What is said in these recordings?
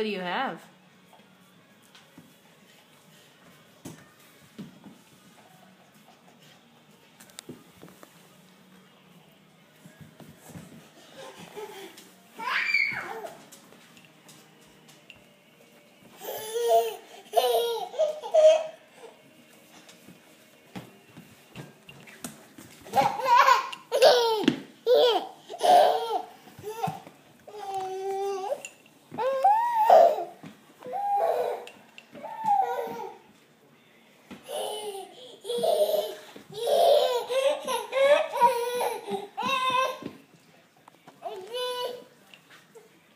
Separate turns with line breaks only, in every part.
What do you have?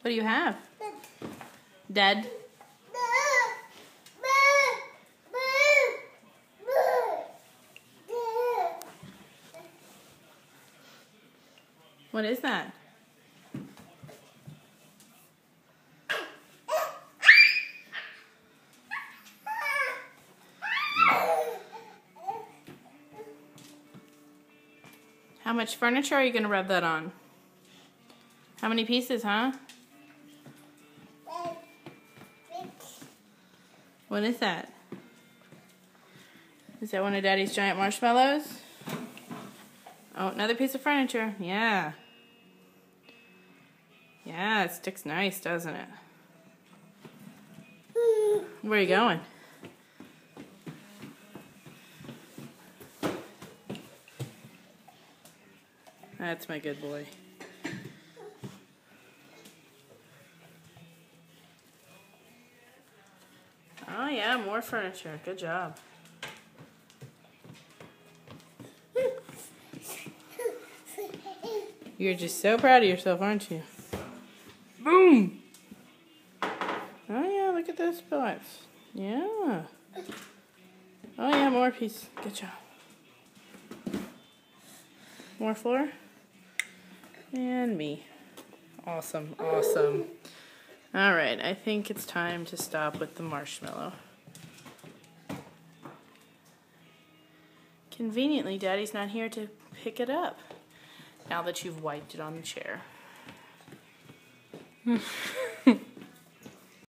What do you have? Dead. What is that? How much furniture are you going to rub that on? How many pieces, huh? What is that? Is that one of Daddy's giant marshmallows? Oh, another piece of furniture. Yeah. Yeah, it sticks nice, doesn't it? Where are you going? That's my good boy. Oh yeah, more furniture. Good job. You're just so proud of yourself, aren't you? Boom! Oh yeah, look at those spots. Yeah. Oh yeah, more piece. Good job. More floor. And me. Awesome, awesome. Alright, I think it's time to stop with the marshmallow. Conveniently, Daddy's not here to pick it up now that you've wiped it on the chair.